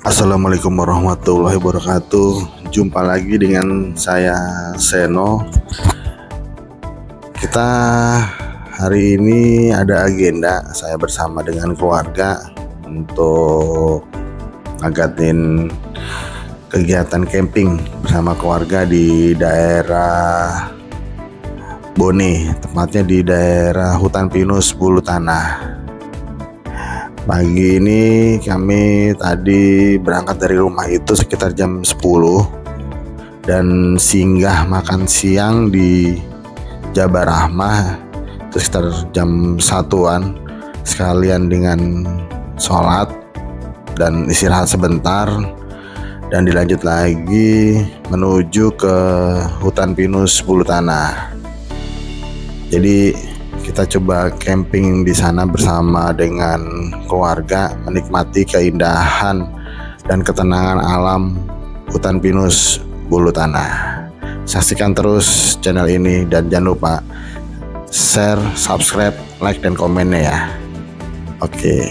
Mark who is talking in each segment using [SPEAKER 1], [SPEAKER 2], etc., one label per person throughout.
[SPEAKER 1] Assalamualaikum warahmatullahi wabarakatuh. Jumpa lagi dengan saya Seno. Kita hari ini ada agenda saya bersama dengan keluarga untuk ngadain kegiatan camping bersama keluarga di daerah Bone, tepatnya di daerah Hutan Pinus Bulu Tanah. Pagi ini kami tadi berangkat dari rumah itu sekitar jam 10 dan singgah makan siang di Jabal Rahmah itu sekitar jam 1-an, sekalian dengan sholat dan istirahat sebentar, dan dilanjut lagi menuju ke Hutan Pinus Bulu Tanah. Jadi kita coba camping di sana bersama dengan keluarga, menikmati keindahan dan ketenangan alam Hutan Pinus Bulu Tanah. Saksikan terus channel ini dan jangan lupa share, subscribe, like, dan komennya ya. Oke.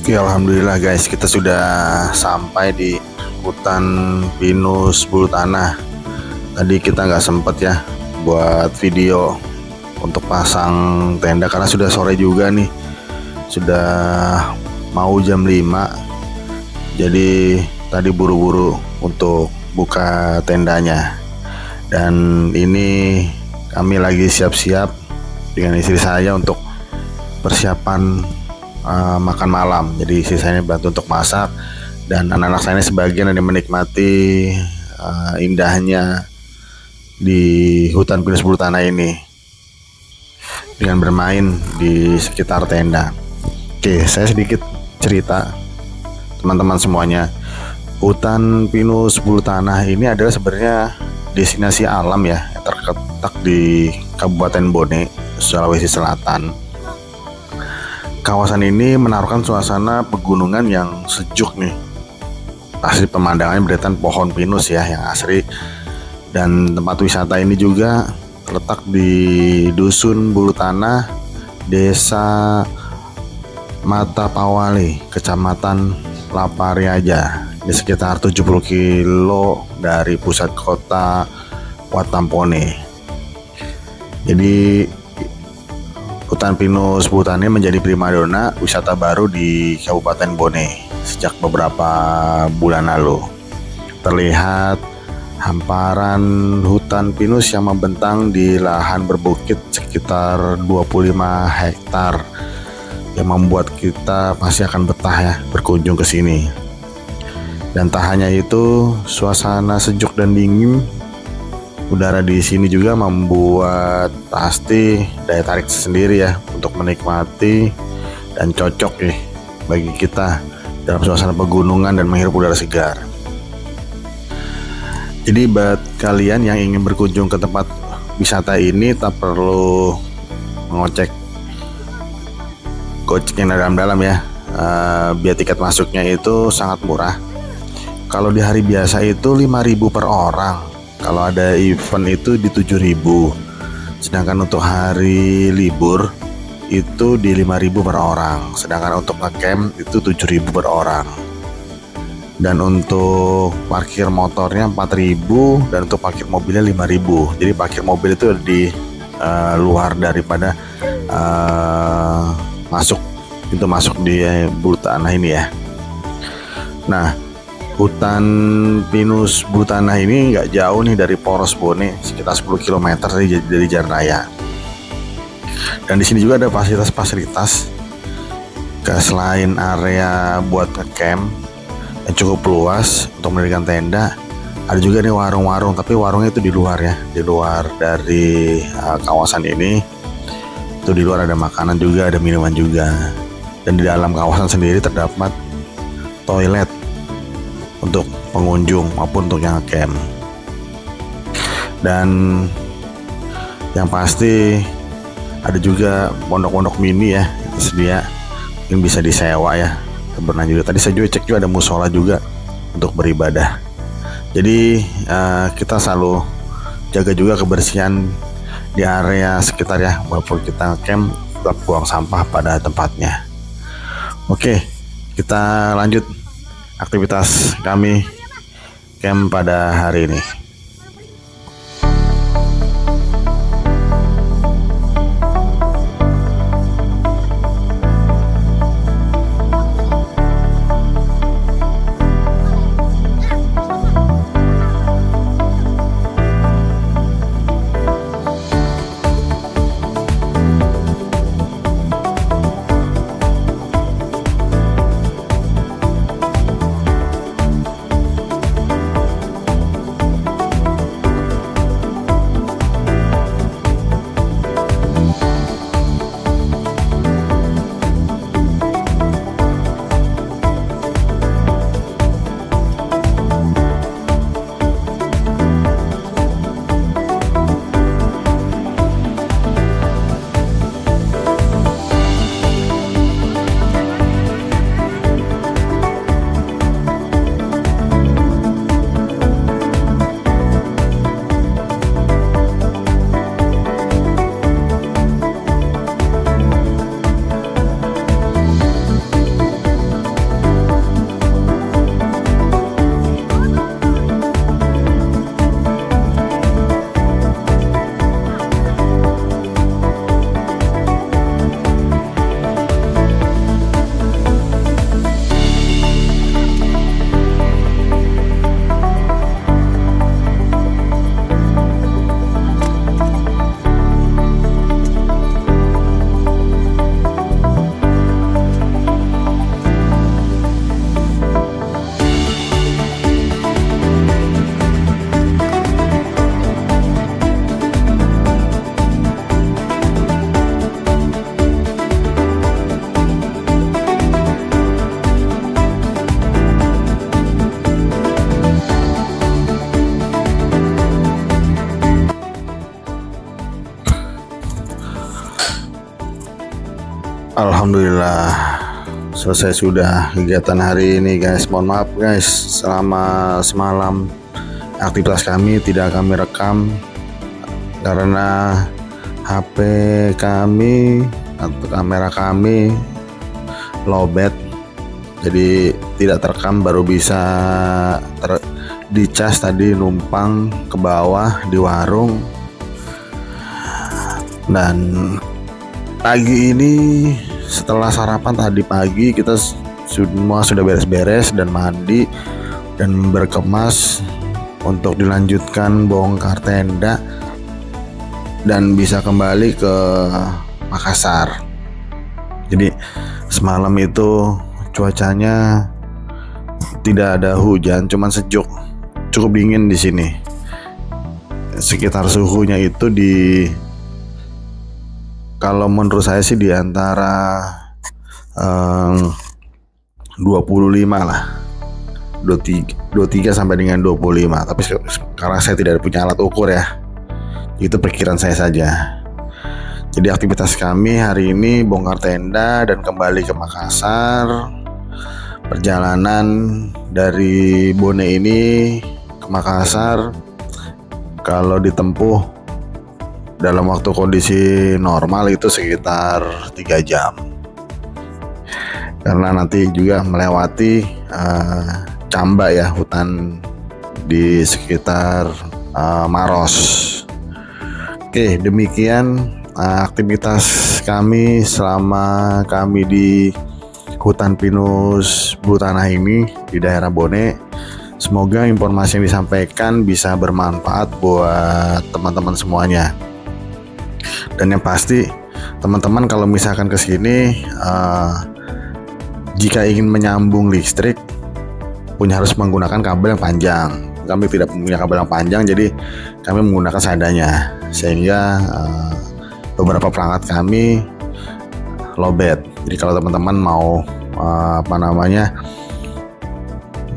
[SPEAKER 1] Oke, alhamdulillah guys, kita sudah sampai di Hutan Pinus Bulu Tanah. Tadi kita nggak sempet ya buat video untuk pasang tenda karena sudah sore juga nih, sudah mau jam 5. Jadi tadi buru-buru untuk buka tendanya. Dan ini kami lagi siap-siap dengan istri saya untuk persiapan makan malam. Jadi istri saya bantu untuk masak, dan anak-anak saya sebagian yang menikmati indahnya di Hutan Pinus Bulu Tanah ini dengan bermain di sekitar tenda. Oke, saya sedikit cerita teman-teman semuanya. Hutan Pinus Bulu Tanah ini adalah sebenarnya destinasi alam ya, yang terletak di Kabupaten Bone, Sulawesi Selatan. Kawasan ini menaruhkan suasana pegunungan yang sejuk nih. Asli pemandangannya berderet pohon pinus ya yang asri. Dan tempat wisata ini juga terletak di Dusun Bulu Tanah, Desa Mata Pawali, Kecamatan Lapariaja, di sekitar 70 kilo dari pusat kota Watampone. Jadi Hutan Pinus Bulu Tanah menjadi primadona wisata baru di Kabupaten Bone sejak beberapa bulan lalu. Terlihat hamparan hutan pinus yang membentang di lahan berbukit sekitar 25 hektar yang membuat kita pasti akan betah ya berkunjung ke sini. Dan tak hanya itu, suasana sejuk dan dingin udara di sini juga membuat pasti daya tarik sendiri ya untuk menikmati, dan cocok nih bagi kita dalam suasana pegunungan dan menghirup udara segar. Jadi buat kalian yang ingin berkunjung ke tempat wisata ini tak perlu mengocek yang dalam-dalam ya. Biaya tiket masuknya itu sangat murah. Kalau di hari biasa itu 5.000 per orang. Kalau ada event itu di 7.000, sedangkan untuk hari libur itu di 5.000 per orang, sedangkan untuk ngecamp itu 7.000 per orang. Dan untuk parkir motornya 4.000, dan untuk parkir mobilnya 5.000. Jadi parkir mobil itu di luar daripada pintu masuk di Bulu Tanah ini ya. Nah, Hutan Pinus Bulu Tanah ini nggak jauh nih dari Poros Bone, sekitar 10 km dari Jalan Raya. Dan di sini juga ada fasilitas-fasilitas, selain area buat ngecamp, yang cukup luas untuk mendirikan tenda. Ada juga nih warung-warung, tapi warungnya itu di luar ya, di luar dari kawasan ini. Itu di luar ada makanan juga, ada minuman juga. Dan di dalam kawasan sendiri terdapat toilet untuk pengunjung maupun untuk yang camp. Dan yang pasti ada juga pondok-pondok mini ya, tersedia, mungkin bisa disewa ya. Berenang juga. Tadi saya juga cek juga ada musola juga untuk beribadah. Jadi kita selalu jaga juga kebersihan di area sekitar ya, walaupun kita camp tetap buang sampah pada tempatnya. Oke, kita lanjut aktivitas kami camp pada hari ini. Alhamdulillah selesai sudah kegiatan hari ini guys. Mohon maaf guys, selama semalam aktivitas kami tidak kami rekam karena HP kami atau kamera kami lowbat, jadi tidak terekam, baru bisa dicas tadi numpang ke bawah di warung. Dan pagi ini setelah sarapan tadi pagi kita semua sudah beres-beres dan mandi dan berkemas untuk dilanjutkan bongkar tenda dan bisa kembali ke Makassar. Jadi semalam itu cuacanya tidak ada hujan, cuman sejuk, cukup dingin di sini. Sekitar suhunya itu kalau menurut saya sih di antara 25 lah, 23 sampai dengan 25. Tapi karena saya tidak punya alat ukur ya, itu perkiraan saya saja. Jadi aktivitas kami hari ini bongkar tenda dan kembali ke Makassar. Perjalanan dari Bone ini ke Makassar kalau ditempuh dalam waktu kondisi normal itu sekitar 3 jam, karena nanti juga melewati Camba ya, hutan di sekitar Maros. Oke, demikian aktivitas kami selama kami di hutan pinus Butanah ini di daerah Bone. Semoga informasi yang disampaikan bisa bermanfaat buat teman-teman semuanya. Dan yang pasti teman-teman kalau misalkan ke sini jika ingin menyambung listrik harus menggunakan kabel yang panjang. Kami tidak punya kabel yang panjang, jadi kami menggunakan seadanya, sehingga beberapa perangkat kami lowbat. Jadi kalau teman-teman mau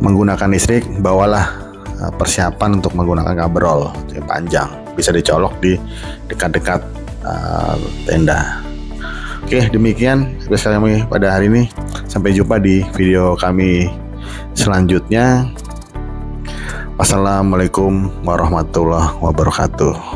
[SPEAKER 1] menggunakan listrik, bawalah persiapan untuk menggunakan kabel roll yang panjang, bisa dicolok di dekat-dekat tenda. Oke, demikian episode kami pada hari ini. Sampai jumpa di video kami selanjutnya. Wassalamualaikum warahmatullahi wabarakatuh.